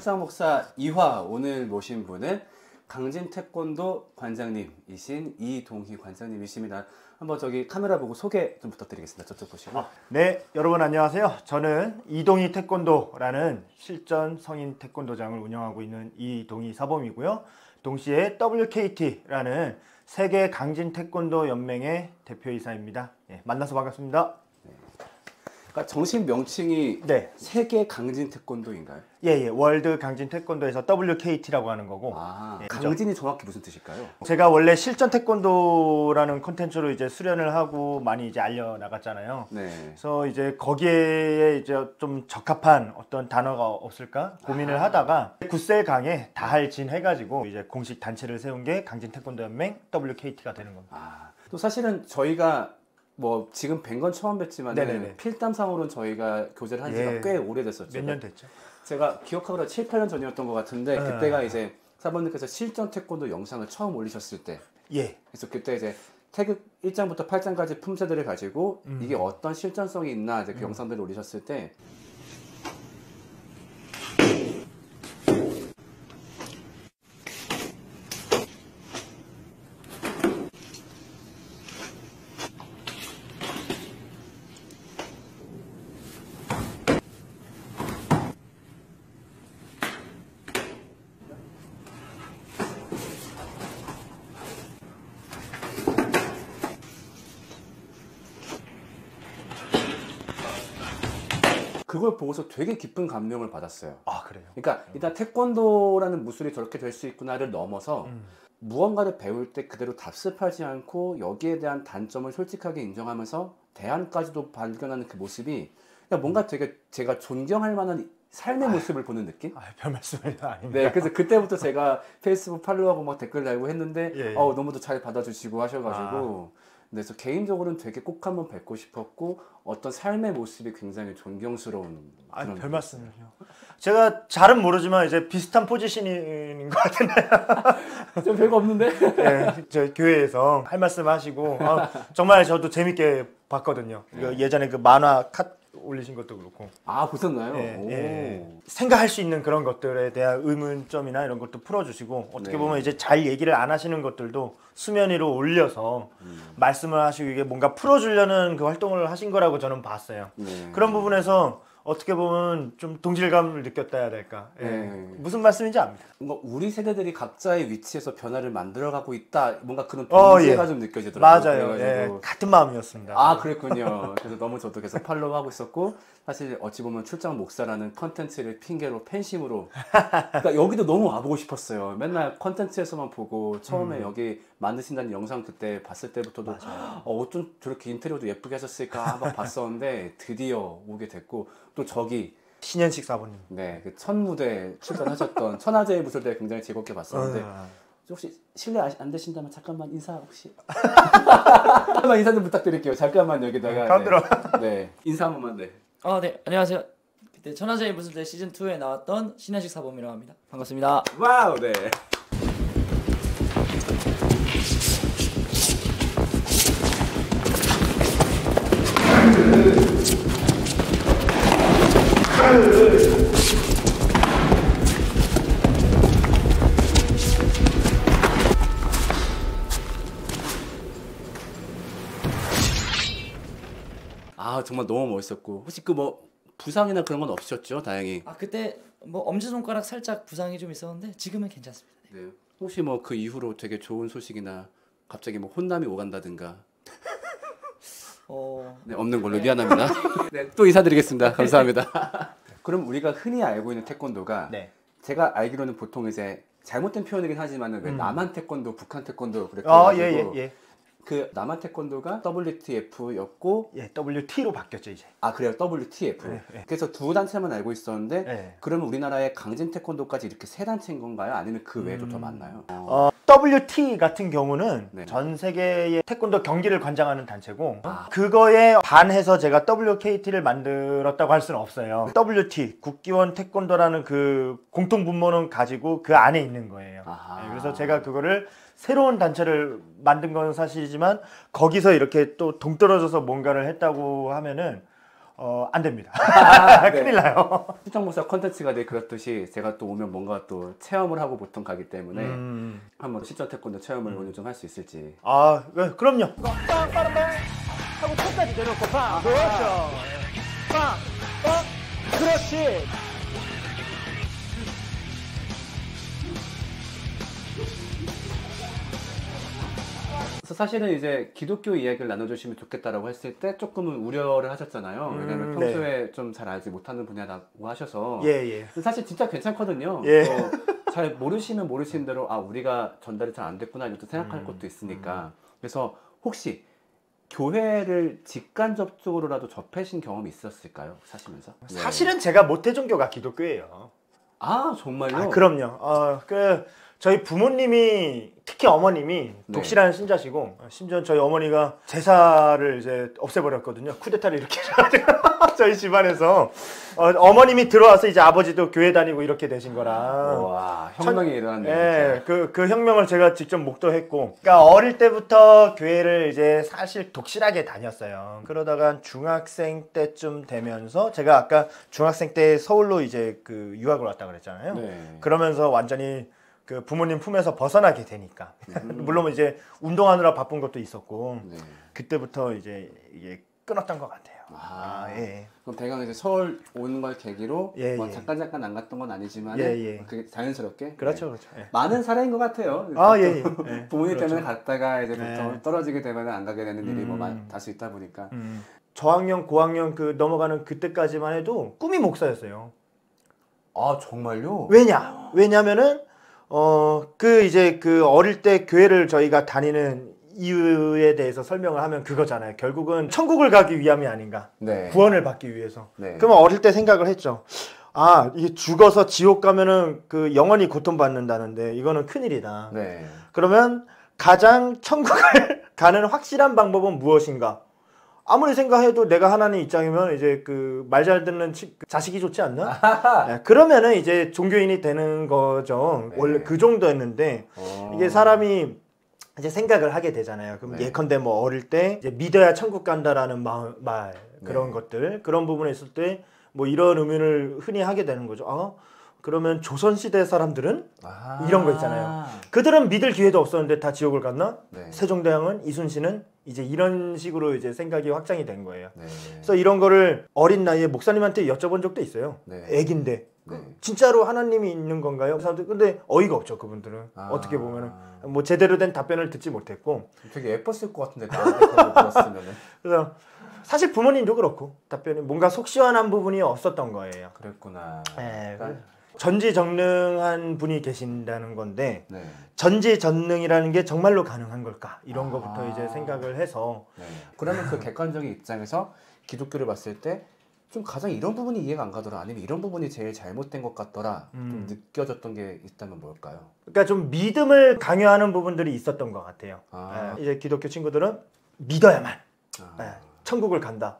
묵상 목사 2화 오늘 모신 분은 강진 태권도 관장님이신 이동희 관장님이십니다. 한번 저기 카메라 보고 소개 좀 부탁드리겠습니다. 저쪽 보시고. 네, 여러분 안녕하세요. 저는 이동희 태권도라는 실전 성인 태권도장을 운영하고 있는 이동희 사범이고요. 동시에 WKT라는 세계 강진 태권도 연맹의 대표이사입니다. 네, 만나서 반갑습니다. 그러니까 정식 명칭이 네. 세계 강진 태권도인가요? 예, 월드 강진 태권도에서 WKT라고 하는 거고. 예, 강진이 정확히 무슨 뜻일까요? 제가 원래 실전 태권도라는 콘텐츠로 이제 수련을 하고 많이 이제 알려 나갔잖아요. 네. 그래서 이제 거기에 이제 좀 적합한 어떤 단어가 없을까 고민을 하다가 굿셀강에 다할진 해가지고 이제 공식 단체를 세운 게 강진 태권도 연맹 WKT가 되는 겁니다. 또 사실은 저희가 뭐 지금 뵌 건 처음 뵀지만 필담상으로는 저희가 교제를 한 지가 꽤 오래됐었죠. 몇 년 됐죠? 제가 기억하기로 7, 8년 전이었던 것 같은데 그때가 이제 사범님께서 실전 태권도 영상을 처음 올리셨을 때 그래서 그때 이제 태극 1장부터 8장까지 품새들을 가지고 이게 어떤 실전성이 있나 이제 그 영상들을 올리셨을 때 그걸 보고서 되게 깊은 감명을 받았어요. 아, 그래요? 그러니까 일단 태권도라는 무술이 저렇게 될 수 있구나를 넘어서 무언가를 배울 때 그대로 답습하지 않고 여기에 대한 단점을 솔직하게 인정하면서 대안까지도 발견하는 그 모습이 그냥 뭔가 되게 제가 존경할 만한 삶의 모습을 보는 느낌? 별 말씀이 아닙니다. 네, 그래서 그때부터 제가 페이스북 팔로우하고 막 댓글 달고 했는데 너무도 잘 받아주시고 하셔가지고 그래서 개인적으로는 되게 꼭 한번 뵙고 싶었고 어떤 삶의 모습이 굉장히 존경스러운 그런 별 말씀을요. 제가 잘은 모르지만 이제 비슷한 포지션인 것 같은데 좀 별거 없는데? 네, 저 교회에서 할 말씀 하시고 정말 저도 재밌게 봤거든요. 예전에 그 만화 컷 올리신 것도 그렇고. 아, 보셨나요? 생각할 수 있는 그런 것들에 대한 의문점이나 이런 것도 풀어주시고 어떻게 보면 이제 잘 얘기를 안 하시는 것들도 수면 위로 올려서 말씀을 하시고 이게 뭔가 풀어주려는 그 활동을 하신 거라고 저는 봤어요. 그런 부분에서 어떻게 보면 좀 동질감을 느꼈다 해야 될까. 무슨 말씀인지 압니다. 뭔가 우리 세대들이 각자의 위치에서 변화를 만들어가고 있다. 뭔가 그런 동지가 좀 느껴지더라고요. 맞아요. 같은 마음이었습니다. 아, 그랬군요. 그래서 너무 저도 계속 팔로우하고 있었고 사실 어찌 보면 출장 목사라는 컨텐츠를 핑계로 팬심으로 그러니까 여기도 너무 와보고 싶었어요. 맨날 컨텐츠에서만 보고 처음에 여기 만드신다는 영상 그때 봤을 때부터도 어쩜 저렇게 인테리어도 예쁘게 하셨을까 막 봤었는데 드디어 오게 됐고 또 저기 신현식 사부님. 네, 그 첫 무대 출전하셨던 천하제일 무술대 굉장히 즐겁게 봤었는데 혹시 실례 안 되신다면 잠깐만 인사 혹시 잠깐만 인사 좀 부탁드릴게요. 잠깐만 여기다가 가운데로. 네, 인사 한 번만. 네. 네, 안녕하세요. 그때 천하제일 무술대 시즌 2에 나왔던 신현식 사범이라고 합니다. 반갑습니다. 와우, 네. 아, 정말 너무 멋있었고 혹시 그 뭐 부상이나 그런 건 없으셨죠? 다행히. 그때 뭐 엄지손가락 살짝 부상이 좀 있었는데 지금은 괜찮습니다. 네. 혹시 뭐 그 이후로 되게 좋은 소식이나 갑자기 뭐 혼남이 오간다든가 네, 없는 걸로 미안합니다. 네, 또 인사드리겠습니다. 감사합니다. 그럼 우리가 흔히 알고 있는 태권도가 제가 알기로는 보통 이제 잘못된 표현이긴 하지만은 왜 남한 태권도, 북한 태권도 그렇게 가지고 그 남한 태권도가 WTF였고 WT로 바뀌었죠 이제. 아, 그래요? WTF. 그래서 두 단체만 알고 있었는데 그러면 우리나라의 강진 태권도까지 이렇게 세 단체인 건가요? 아니면 그 외에도 더 많나요? WT 같은 경우는 전 세계의 태권도 경기를 관장하는 단체고 그거에 반해서 제가 WKT를 만들었다고 할 수는 없어요. WT, 국기원 태권도라는 그 공통 분모는 가지고 그 안에 있는 거예요. 그래서 제가 그거를 새로운 단체를 만든 건 사실이지만 거기서 이렇게 또 동떨어져서 뭔가를 했다고 하면은 안 됩니다. 네. 큰일 나요. 출장 목사 컨텐츠가 늘 그렇듯이 제가 또 오면 뭔가 또 체험을 하고 보통 가기 때문에 한번 실전 태권도 체험을 오늘 좀 할 수 있을지. 아, 그럼요. 빵빵빵 하고 턱까지 내놓고 빵. 그렇죠. 빵. 그렇지. 그래서 사실은 이제 기독교 이야기를 나눠주시면 좋겠다라고 했을 때 조금은 우려를 하셨잖아요. 왜냐면 평소에 좀 잘 알지 못하는 분야라고 하셔서. 예. 근데 사실 진짜 괜찮거든요. 예. 잘 모르시면 모르시는 대로 아 우리가 전달이 잘 안 됐구나 이렇게 생각할 것도 있으니까. 그래서 혹시 교회를 직간접적으로라도 접하신 경험이 있었을까요? 사시면서? 사실은 제가 모태종교가 기독교예요. 아 정말요? 아, 그럼요. 저희 부모님이 특히 어머님이 독실한 신자시고 심지어 저희 어머니가 제사를 이제 없애버렸거든요. 쿠데타를 이렇게 해가지고 저희 집안에서 어머님이 들어와서 이제 아버지도 교회 다니고 이렇게 되신 거라. 와 혁명이 일어났네요. 예, 그 혁명을 제가 직접 목도했고, 그러니까 어릴 때부터 교회를 이제 사실 독실하게 다녔어요. 그러다가 중학생 때쯤 되면서 제가 아까 중학생 때 서울로 이제 그 유학을 왔다 그랬잖아요. 네. 그러면서 완전히 그 부모님 품에서 벗어나게 되니까 물론 이제 운동하느라 바쁜 것도 있었고 네. 그때부터 이제 이게 끊었던 것 같아요. 예. 그럼 대강 이제 서울 오는 걸 계기로 뭐 예. 잠깐 안 갔던 건 아니지만 그게 자연스럽게 그렇죠. 예. 많은 사례인 것 같아요. 예. 부모님 그렇죠. 때문에 갔다가 이제 네. 떨어지게 되면 안 가게 되는 일이 뭐 다수 있다 보니까. 저학년, 고학년 그 넘어가는 그때까지만 해도 꿈이 목사였어요. 아 정말요? 왜냐면은 그 이제 그 어릴 때 교회를 저희가 다니는 이유에 대해서 설명을 하면 그거잖아요. 결국은 천국을 가기 위함이 아닌가. 네. 구원을 받기 위해서. 네. 그러면 어릴 때 생각을 했죠. 아, 이게 죽어서 지옥 가면은 그 영원히 고통받는다는데 이거는 큰일이다. 네. 그러면 가장 천국을 가는 확실한 방법은 무엇인가? 아무리 생각해도 내가 하나님 입장이면 이제 그 말 잘 듣는 자식이 좋지 않나? 네, 그러면은 이제 종교인이 되는 거죠. 네. 원래 그 정도였는데 이게 사람이 이제 생각을 하게 되잖아요. 그럼 예컨대 뭐 어릴 때 이제 믿어야 천국 간다라는 말 그런 것들 그런 부분에 있을 때 뭐 이런 의미를 흔히 하게 되는 거죠. 그러면 조선시대 사람들은 이런 거 있잖아요. 그들은 믿을 기회도 없었는데 다 지옥을 갔나? 네. 세종대왕은 이순신은 이제 이런 식으로 이제 생각이 확장이 된 거예요. 네. 그래서 이런 거를 어린 나이에 목사님한테 여쭤본 적도 있어요. 네. 애긴데 네. 진짜로 하나님이 있는 건가요? 근데 어이가 없죠 그분들은. 어떻게 보면은 뭐 제대로 된 답변을 듣지 못했고. 되게 예뻤을 것 같은데 나한테 그런 거 들었으면은. 그래서 사실 부모님도 그렇고 답변이 뭔가 속 시원한 부분이 없었던 거예요. 그랬구나. 네. 전지전능한 분이 계신다는 건데 네. 전지전능이라는 게 정말로 가능한 걸까? 이런 거부터 이제 생각을 해서 네. 그러면 그 객관적인 입장에서 기독교를 봤을 때 좀 가장 이런 부분이 이해가 안 가더라 아니면 이런 부분이 제일 잘못된 것 같더라 좀 느껴졌던 게 있다면 뭘까요? 그러니까 좀 믿음을 강요하는 부분들이 있었던 것 같아요. 이제 기독교 친구들은 믿어야만 천국을 간다.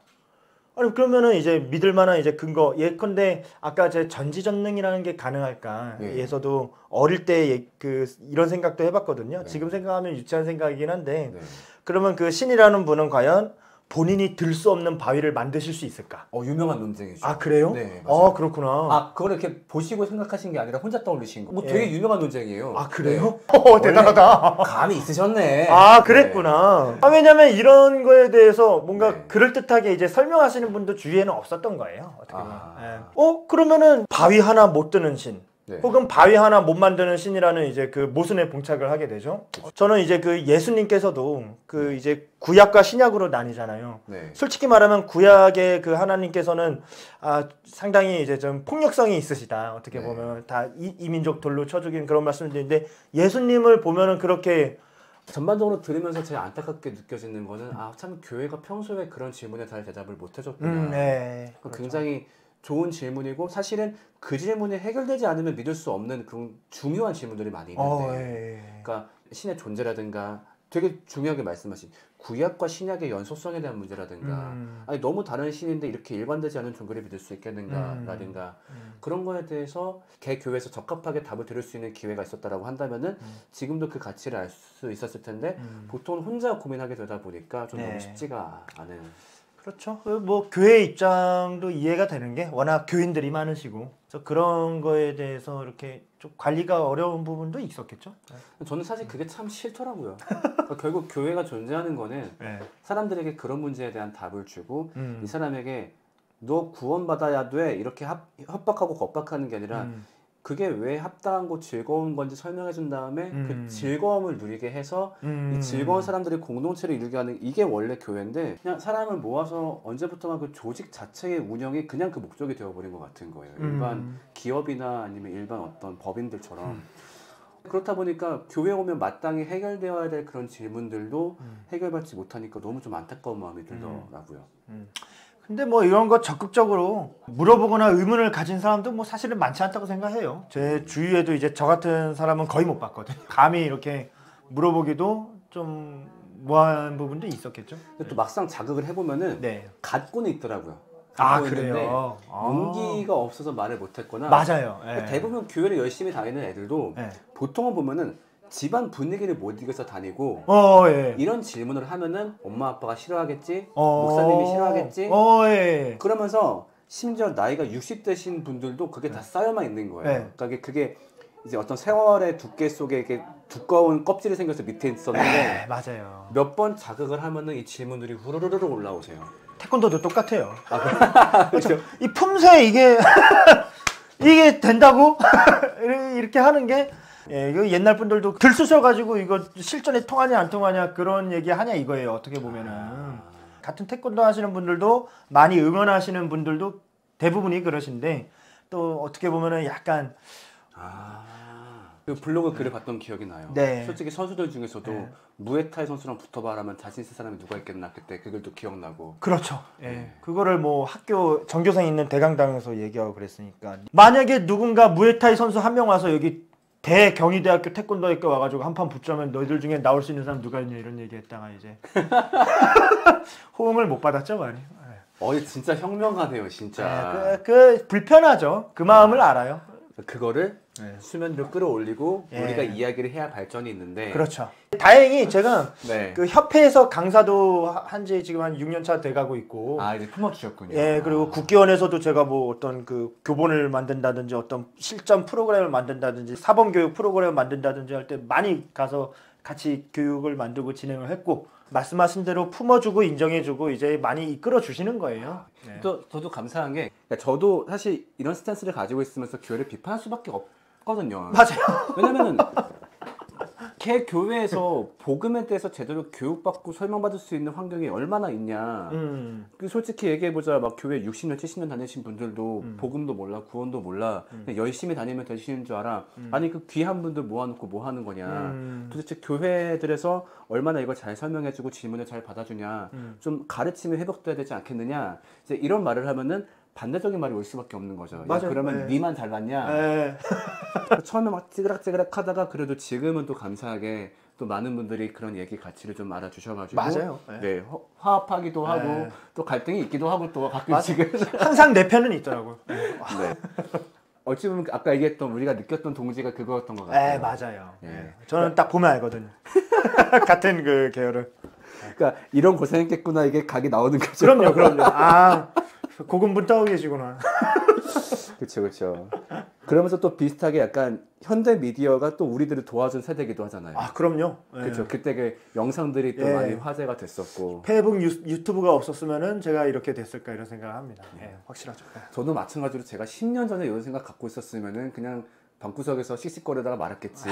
아니 그러면은 이제 믿을 만한 이제 근거 예컨대 아까 제 전지전능이라는 게 가능할까 에서도 어릴 때 그 이런 생각도 해봤거든요. 지금 생각하면 유치한 생각이긴 한데 그러면 그 신이라는 분은 과연 본인이 들 수 없는 바위를 만드실 수 있을까? 유명한 논쟁이죠. 아 그래요? 네. 맞아요. 그렇구나. 그걸 이렇게 보시고 생각하신 게 아니라 혼자 떠올리신 거. 뭐 되게 유명한 논쟁이에요. 아 그래요? 네. 대단하다. 감이 있으셨네. 그랬구나. 왜냐면 이런 거에 대해서 뭔가 그럴듯하게 이제 설명하시는 분도 주위에는 없었던 거예요. 어떻게 보면. 그러면은 바위 하나 못 드는 신. 혹은 바위 하나 못 만드는 신이라는 이제 그 모순에 봉착을 하게 되죠. 저는 이제 그 예수님께서도 그 이제 구약과 신약으로 나뉘잖아요. 솔직히 말하면 구약의 그 하나님께서는 상당히 이제 좀 폭력성이 있으시다. 어떻게 보면 다 이민족 돌로 쳐 죽인 그런 말씀드리는데 예수님을 보면은 그렇게 전반적으로 들으면서 제일 안타깝게 느껴지는 거는 참 교회가 평소에 그런 질문에 잘 대답을 못 해줬구나. 그렇죠. 굉장히 좋은 질문이고 사실은 그 질문이 해결되지 않으면 믿을 수 없는 그런 중요한 질문들이 많이 있는데 그러니까 신의 존재라든가 되게 중요하게 말씀하신 구약과 신약의 연속성에 대한 문제라든가 아니 너무 다른 신인데 이렇게 일관되지 않은 종교를 믿을 수 있겠는가라든가 그런 거에 대해서 개 교회에서 적합하게 답을 들을 수 있는 기회가 있었다라고 한다면은 지금도 그 가치를 알 수 있었을 텐데 보통 혼자 고민하게 되다 보니까 좀 너무 쉽지가 않은 그렇죠. 뭐 교회 입장도 이해가 되는 게 워낙 교인들이 많으시고 그래서 그런 거에 대해서 이렇게 좀 관리가 어려운 부분도 있었겠죠. 저는 사실 그게 참 싫더라고요. 그러니까 결국 교회가 존재하는 거는 네. 사람들에게 그런 문제에 대한 답을 주고 이 사람에게 너 구원받아야 돼 이렇게 협박하고 겁박하는 게 아니라 그게 왜 합당하고 즐거운 건지 설명해 준 다음에 그 즐거움을 누리게 해서 이 즐거운 사람들이 공동체를 이루게 하는 이게 원래 교회인데 그냥 사람을 모아서 언제부턴가 그 조직 자체의 운영이 그냥 그 목적이 되어버린 것 같은 거예요. 일반 기업이나 아니면 일반 어떤 법인들처럼 그렇다 보니까 교회 오면 마땅히 해결되어야 될 그런 질문들도 해결받지 못하니까 너무 좀 안타까운 마음이 들더라고요. 근데 뭐 이런 거 적극적으로 물어보거나 의문을 가진 사람도 뭐 사실은 많지 않다고 생각해요. 제 주위에도 이제 저 같은 사람은 거의 못 봤거든요. 감히 이렇게 물어보기도 좀 뭐한 부분도 있었겠죠. 근데 또 막상 자극을 해보면은 네. 갖고는 있더라고요. 아, 갖고 있는데 그래요? 용기가 없어서 말을 못했거나 맞아요. 예. 대부분 교회를 열심히 다니는 애들도 예. 보통은 보면은 집안 분위기를 못 이겨서 다니고 예. 이런 질문을 하면은 엄마 아빠가 싫어하겠지, 어. 목사님이 싫어하겠지 예. 그러면서 심지어 나이가 60대신 분들도 그게 다 쌓여만 있는 거예요. 네. 그러니까 그게 이제 어떤 세월의 두께 속에 이렇게 두꺼운 껍질이 생겨서 밑에 있었는데 맞아요. 몇 번 자극을 하면은 이 질문들이 후루루루 올라오세요. 태권도도 똑같아요. 그렇죠. 이 품새 이게 된다고 이렇게 하는 게 예, 이거 옛날 분들도 글 쓰셔가지고 이거 실전에 통하냐 안 통하냐 그런 얘기 하냐 이거예요. 어떻게 보면은 같은 태권도 하시는 분들도 많이 응원하시는 분들도 대부분이 그러신데 또 어떻게 보면은 약간 그 블로그 글을 봤던 기억이 나요. 네. 솔직히 선수들 중에서도 네. 무에타이 선수랑 붙어봐라면 자신 있을 사람이 누가 있겠나 그때 그 글도 기억나고. 그렇죠. 예. 그거를 뭐 학교 전교생 있는 대강당에서 얘기하고 그랬으니까 만약에 누군가 무에타이 선수 한 명 와서 여기 대경희대학교 태권도학교 와가지고 한판 붙자면 너희들 중에 나올 수 있는 사람 누가 있냐 이런 얘기했다가 이제 호응을 못 받았죠 많이. 진짜 현명하네요 진짜. 그 불편하죠. 그 마음을 알아요. 그거를 네. 수면 위로 끌어올리고 예. 우리가 이야기를 해야 발전이 있는데. 그렇죠. 다행히 제가 네. 그 협회에서 강사도 한지 지금 한 6년 차 돼가고 있고. 이제 품어주셨군요. 예, 그리고 국기원에서도 제가 뭐 어떤 그 교본을 만든다든지 어떤 실전 프로그램을 만든다든지 사범교육 프로그램을 만든다든지 할 때 많이 가서 같이 교육을 만들고 진행을 했고 말씀하신 대로 품어주고 인정해주고 이제 많이 이끌어 주시는 거예요. 네. 또 저도 감사한 게 그러니까 저도 사실 이런 스탠스를 가지고 있으면서 교회를 비판할 수밖에 없거든요. 맞아요. 왜냐면은 걔 교회에서 복음에 대해서 제대로 교육받고 설명받을 수 있는 환경이 얼마나 있냐. 그 솔직히 얘기해보자 막 교회 60년 70년 다니신 분들도 복음도 몰라 구원도 몰라 그냥 열심히 다니면 되시는 줄 알아. 아니 그 귀한 분들 모아놓고 뭐 하는 거냐. 도대체 교회들에서 얼마나 이걸 잘 설명해주고 질문을 잘 받아주냐. 좀 가르침이 회복돼야 되지 않겠느냐. 이제 이런 말을 하면은 반대적인 말이 올 수밖에 없는 거죠. 맞아요. 야, 그러면 니만 잘났냐? 네. 처음에 막 찌그락찌그락 하다가 그래도 지금은 또 감사하게 또 많은 분들이 그런 얘기 가치를 좀 알아주셔가지고 맞아요. 네, 화합하기도 하고 또 갈등이 있기도 하고 또 가끔씩은 항상 내 편은 있더라고요. 네. 어찌 보면 아까 얘기했던 우리가 느꼈던 동지가 그거였던 것 같아요. 맞아요. 예. 저는 딱 보면 알거든요. 같은 그 계열을. 그러니까 이런 고생했겠구나 이게 각이 나오는 거죠. 그럼요. 고군분 떠오 계시구나. 그렇죠. 그러면서 또 비슷하게 약간 현대 미디어가 또 우리들을 도와준 세대이기도 하잖아요. 그럼요. 그렇죠. 그때 그 영상들이 또 많이 화제가 됐었고. 페이북 유튜브가 없었으면은 제가 이렇게 됐을까 이런 생각을 합니다. 확실하죠. 저도 마찬가지로 제가 10년 전에 이런 생각 갖고 있었으면은 그냥 방구석에서 씩씩거리다가 말았겠지.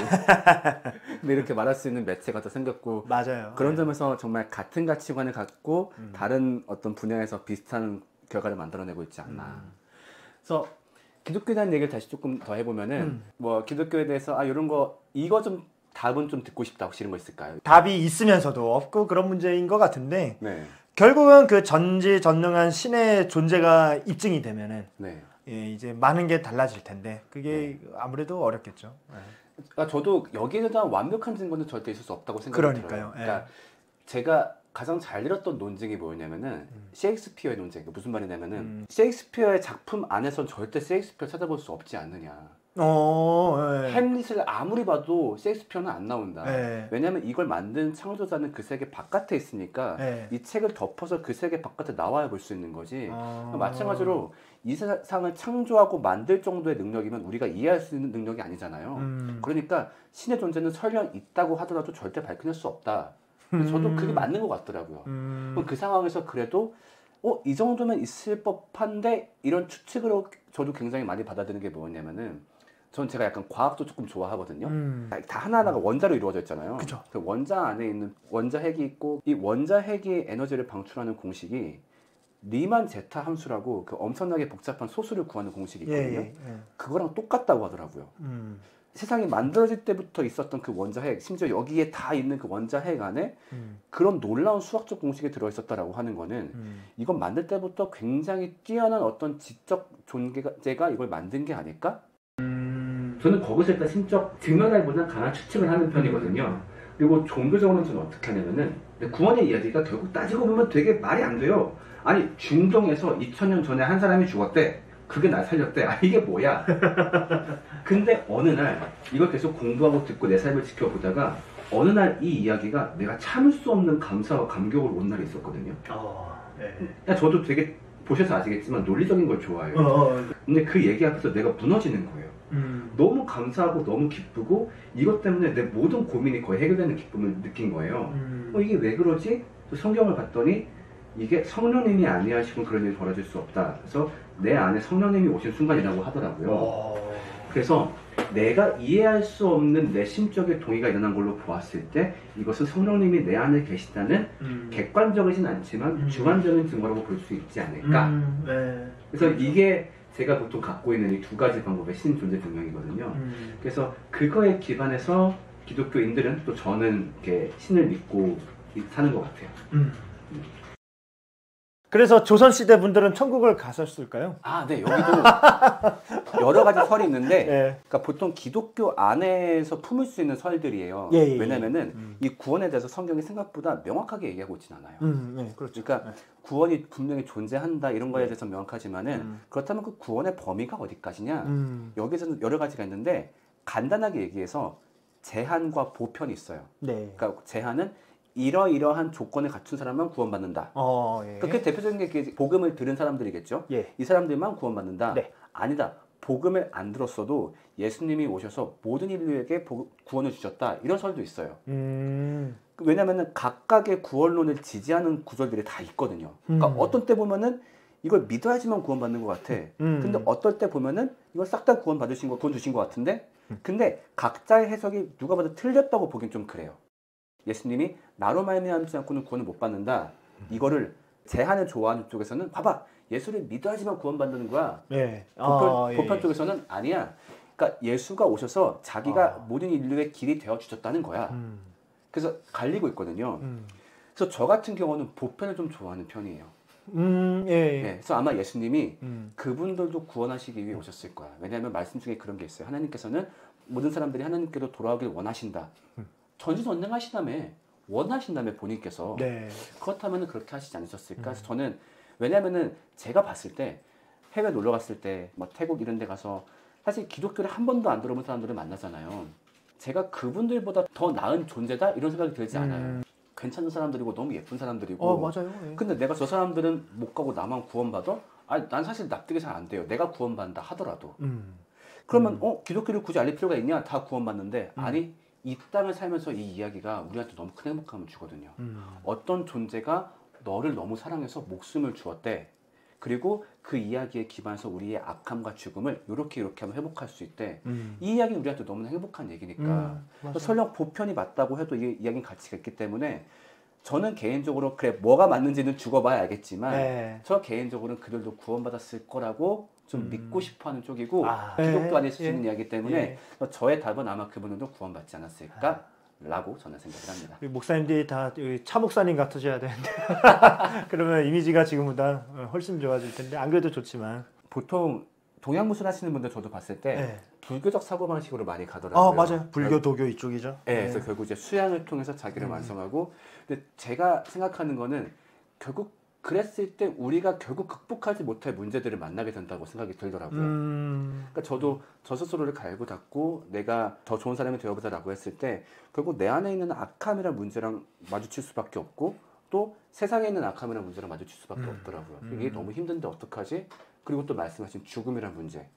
근데 이렇게 말할 수 있는 매체가 더 생겼고. 맞아요. 그런 점에서 정말 같은 가치관을 갖고 다른 어떤 분야에서 비슷한 결과를 만들어내고 있지 않나. 그래서 기독교에 대한 얘기를 다시 조금 더 해보면은 뭐 기독교에 대해서 이런 거 이거 좀 답은 좀 듣고 싶다 혹시 이런 거 있을까요? 답이 있으면서도 없고 그런 문제인 것 같은데 네. 결국은 그 전지전능한 신의 존재가 입증이 되면은 네. 이제 많은 게 달라질 텐데 그게 아무래도 어렵겠죠. 그러니까 저도 여기에 대한 완벽한 증거는 절대 있을 수 없다고 생각이 들어요. 그러니까 제가 가장 잘 들었던 논증이 뭐였냐면은 셰익스피어의 논쟁. 무슨 말이냐면은 셰익스피어의 작품 안에선 절대 셰익스피어 찾아볼 수 없지 않느냐. 예. 햄릿을 아무리 봐도 셰익스피어는 안 나온다. 예. 왜냐하면 이걸 만든 창조자는 그 세계 바깥에 있으니까 예. 이 책을 덮어서 그 세계 바깥에 나와야 볼 수 있는 거지. 마찬가지로 이 세상을 창조하고 만들 정도의 능력이면 우리가 이해할 수 있는 능력이 아니잖아요. 그러니까 신의 존재는 설령 있다고 하더라도 절대 밝혀낼 수 없다. 저도 그게 맞는 것 같더라고요. 그럼 그 상황에서 그래도 이 정도면 있을 법한데 이런 추측으로 저도 굉장히 많이 받아들이는 게 뭐냐면은 전 제가 약간 과학도 조금 좋아하거든요. 다 하나하나가 원자로 이루어져 있잖아요. 그쵸. 그 원자 안에 있는 원자핵이 있고 이 원자핵이 에너지를 방출하는 공식이 리만 제타 함수라고 그 엄청나게 복잡한 소수를 구하는 공식이 있거든요. 예. 그거랑 똑같다고 하더라고요. 세상이 만들어질 때부터 있었던 그 원자핵, 심지어 여기에 다 있는 그 원자핵 안에 그런 놀라운 수학적 공식이 들어있었다라고 하는 거는 이건 만들 때부터 굉장히 뛰어난 어떤 지적 존재가 이걸 만든 게 아닐까? 저는 거기서 일단 심적 증명하기보다는 강한 추측을 하는 편이거든요. 그리고 종교적으로는 저는 어떻게 하냐면은 구원의 이야기가 결국 따지고 보면 되게 말이 안 돼요. 아니 중동에서 2000년 전에 한 사람이 죽었대. 그게 날 살렸대. 아 이게 뭐야? 근데 어느 날 이걸 계속 공부하고 듣고 내 삶을 지켜보다가 어느 날 이 이야기가 내가 참을 수 없는 감사와 감격으로 온 날이 있었거든요. 네. 저도 되게 보셔서 아시겠지만 논리적인 걸 좋아해요. 근데 그 얘기 앞에서 내가 무너지는 거예요. 너무 감사하고 너무 기쁘고 이것 때문에 내 모든 고민이 거의 해결되는 기쁨을 느낀 거예요. 이게 왜 그러지? 또 성경을 봤더니 이게 성령님이 아니하시면 그런 일이 벌어질 수 없다. 그래서 내 안에 성령님이 오신 순간이라고 하더라고요. 그래서 내가 이해할 수 없는 내 심적인 동의가 일어난 걸로 보았을 때 이것은 성령님이 내 안에 계시다는 객관적이진 않지만 주관적인 증거라고 볼 수 있지 않을까. 그래서 이게 제가 보통 갖고 있는 이 두 가지 방법의 신 존재 증명이거든요. 그래서 그거에 기반해서 기독교인들은 또 저는 이렇게 신을 믿고 사는 것 같아요. 그래서 조선시대 분들은 천국을 갔었을까요? 네, 여기도 여러 가지 설이 있는데, 예. 그러니까 보통 기독교 안에서 품을 수 있는 설들이에요. 예. 왜냐면은 이 구원에 대해서 성경이 생각보다 명확하게 얘기하고 있진 않아요. 네, 그렇죠. 그러니까 구원이 분명히 존재한다 이런 거에 대해서 명확하지만은 그렇다면 그 구원의 범위가 어디까지냐? 여기서는 여러 가지가 있는데 간단하게 얘기해서 제한과 보편이 있어요. 네. 그러니까 제한은 이러이러한 조건을 갖춘 사람만 구원받는다. 예. 그게 대표적인 게 복음을 들은 사람들이겠죠. 예. 이 사람들만 구원받는다. 네. 아니다. 복음을 안 들었어도 예수님이 오셔서 모든 인류에게 구원을 주셨다. 이런 설도 있어요. 왜냐하면 각각의 구원론을 지지하는 구절들이 다 있거든요. 그러니까 어떤 때 보면은 이걸 믿어야지만 구원받는 것 같아. 근데 어떨 때 보면은 이걸 싹 다 구원 주신 것 같은데, 근데 각자의 해석이 누가 봐도 틀렸다고 보긴 좀 그래요. 예수님이 나로 말미암지 않고는 구원을 못 받는다. 이거를 제한을 좋아하는 쪽에서는 봐봐. 예수를 믿어야지만 구원받는 거야. 예. 보편 쪽에서는 아니야. 그러니까 예수가 오셔서 자기가 모든 인류의 길이 되어 주셨다는 거야. 그래서 갈리고 있거든요. 그래서 저 같은 경우는 보편을 좀 좋아하는 편이에요. 예. 그래서 아마 예수님이 그분들도 구원하시기 위해 오셨을 거야. 왜냐하면 말씀 중에 그런 게 있어요. 하나님께서는 모든 사람들이 하나님께로 돌아오길 원하신다. 전지전능하시다며 원하신다며 본인께서. 네. 그렇다면 그렇게 하시지 않으셨을까? 그래서 저는 왜냐하면은 제가 봤을 때 해외 놀러 갔을 때 뭐 태국 이런 데 가서 사실 기독교를 한 번도 안 들어본 사람들을 만나잖아요. 제가 그분들보다 더 나은 존재다 이런 생각이 들지 않아요. 괜찮은 사람들이고 너무 예쁜 사람들이고. 맞아요. 예. 근데 내가 저 사람들은 못 가고 나만 구원받아? 아니 난 사실 납득이 잘 안 돼요. 내가 구원받는다 하더라도. 그러면 기독교를 굳이 알릴 필요가 있냐? 다 구원받는데 아니 이 땅을 살면서 이 이야기가 우리한테 너무 큰 행복감을 주거든요. 어떤 존재가 너를 너무 사랑해서 목숨을 주었대. 그리고 그 이야기에 기반해서 우리의 악함과 죽음을 이렇게 하면 회복할 수 있대. 이 이야기는 우리한테 너무나 행복한 얘기니까. 설령 보편이 맞다고 해도 이 이야기는 가치가 있기 때문에 저는 개인적으로 그래 뭐가 맞는지는 죽어봐야 알겠지만 저 개인적으로는 그들도 구원받았을 거라고 좀 믿고 싶어하는 쪽이고 기독교 안에 쓰시는 이야기 때문에 저의 답은 아마 그분들도 구원받지 않았을까? 라고 저는 생각을 합니다. 목사님들이 다 차 목사님 같으셔야 되는데 그러면 이미지가 지금보다 훨씬 좋아질 텐데 안 그래도 좋지만 보통 동양무술 하시는 분들 저도 봤을 때 불교적 사고방식으로 많이 가더라고요. 맞아요. 불교, 도교 이쪽이죠. 그래서 결국 이제 수양을 통해서 자기를 완성하고 근데 제가 생각하는 거는 결국 그랬을 때 우리가 결국 극복하지 못할 문제들을 만나게 된다고 생각이 들더라고요. 그러니까 저도 저 스스로를 갈고 닦고 내가 더 좋은 사람이 되어보자라고 했을 때 결국 내 안에 있는 악함이란 문제랑 마주칠 수밖에 없고 또 세상에 있는 악함이란 문제랑 마주칠 수밖에 없더라고요. 이게 너무 힘든데 어떡하지? 그리고 또 말씀하신 죽음이란 문제.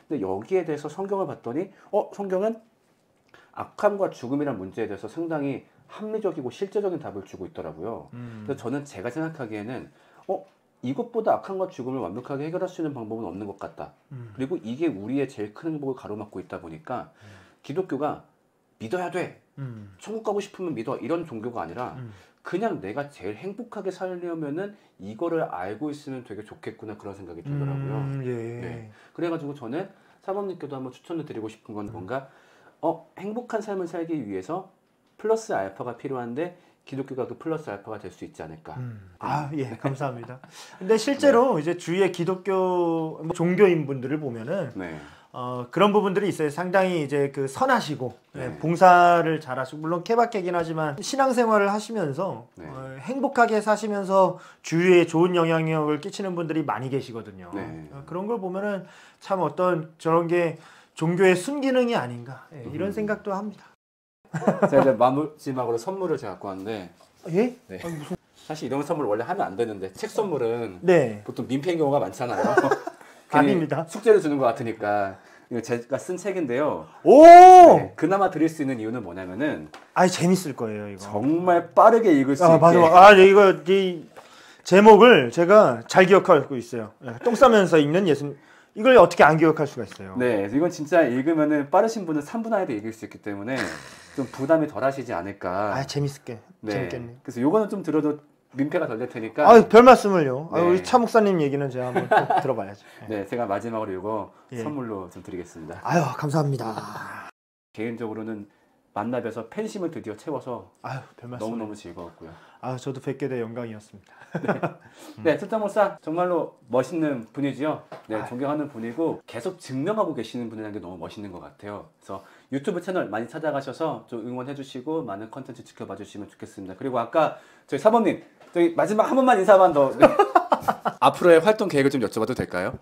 근데 여기에 대해서 성경을 봤더니 성경은 악함과 죽음이란 문제에 대해서 상당히 합리적이고 실제적인 답을 주고 있더라고요. 그래서 저는 제가 생각하기에는 이것보다 악함과 죽음을 완벽하게 해결할 수 있는 방법은 없는 것 같다. 그리고 이게 우리의 제일 큰 행복을 가로막고 있다 보니까 기독교가 믿어야 돼. 천국 가고 싶으면 믿어. 이런 종교가 아니라 그냥 내가 제일 행복하게 살려면은 이거를 알고 있으면 되게 좋겠구나 그런 생각이 들더라고요. 예. 네. 그래가지고 저는 사모님께도 한번 추천을 드리고 싶은 건 뭔가 행복한 삶을 살기 위해서 플러스 알파가 필요한데 기독교가 그 플러스 알파가 될 수 있지 않을까. 예, 감사합니다. 근데 실제로 이제 주위의 기독교 종교인 분들을 보면은 네. 그런 부분들이 있어요. 상당히 이제 그 선하시고 네. 봉사를 잘하시고 물론 케바케긴 하지만 신앙생활을 하시면서 네. 행복하게 사시면서 주위에 좋은 영향력을 끼치는 분들이 많이 계시거든요. 네. 그런 걸 보면은 참 어떤 저런 게 종교의 순기능이 아닌가 이런 생각도 합니다. 제가 이제 마지막으로 선물을 제가 갖고 왔는데 예? 네. 사실 이런 선물 원래 하면 안 되는데 책 선물은 네. 보통 민폐인 경우가 많잖아요. 아닙니다. 숙제를 주는 것 같으니까 이거 제가 쓴 책인데요. 오! 네, 그나마 드릴 수 있는 이유는 뭐냐면은 재밌을 거예요, 이거. 정말 빠르게 읽을 수 있게. 맞아. 이 제목을 제가 잘 기억하고 있어요. 똥 싸면서 읽는 예수님. 이걸 어떻게 안 기억할 수가 있어요? 네, 이건 진짜 읽으면은 빠르신 분은 3분 안에도 읽을 수 있기 때문에 좀 부담이 덜 하시지 않을까. 재밌겠네. 그래서 요거는 좀 들어도 민폐가 덜 될 테니까. 별 말씀을요. 네. 우리 차 목사님 얘기는 제가 한번 꼭 들어봐야죠. 네, 제가 마지막으로 이거 예. 선물로 좀 드리겠습니다. 감사합니다. 개인적으로는 만나 뵈서 팬심을 드디어 채워서 별 말씀. 너무너무 즐거웠고요. 저도 뵙게 돼 영광이었습니다. 네, 특장 목사 정말로 멋있는 분이지요. 네, 존경하는 분이고 계속 증명하고 계시는 분이라는 게 너무 멋있는 것 같아요. 그래서 유튜브 채널 많이 찾아가셔서 좀 응원해주시고 많은 컨텐츠 지켜봐 주시면 좋겠습니다. 그리고 아까 저희 사모님, 저희 마지막 한 번만 인사만 더. 네. 앞으로의 활동 계획을 좀 여쭤봐도 될까요?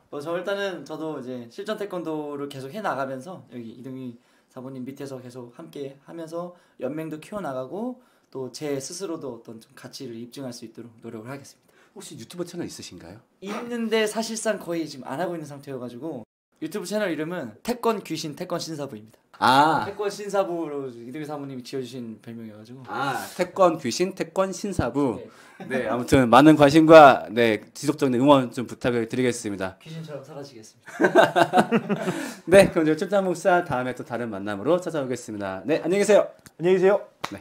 저도 이제 실전 태권도를 계속 해 나가면서 여기 이동희 사모님 밑에서 계속 함께 하면서 연맹도 키워 나가고 또 제 스스로도 어떤 좀 가치를 입증할 수 있도록 노력을 하겠습니다. 혹시 유튜브 채널 있으신가요? 있는데 사실상 거의 지금 안 하고 있는 상태여가지고 유튜브 채널 이름은 태권 귀신 태권 신사부입니다. 태권 신사부로 이동희 사모님이 지어주신 별명이어가지고. 태권 귀신 태권 신사부. 네, 아무튼 많은 관심과 지속적인 응원 좀 부탁을 드리겠습니다. 귀신처럼 사라지겠습니다. 네, 그럼 저희 출장 목사 다음에 또 다른 만남으로 찾아오겠습니다. 네, 안녕히 계세요. 안녕히 계세요. 네.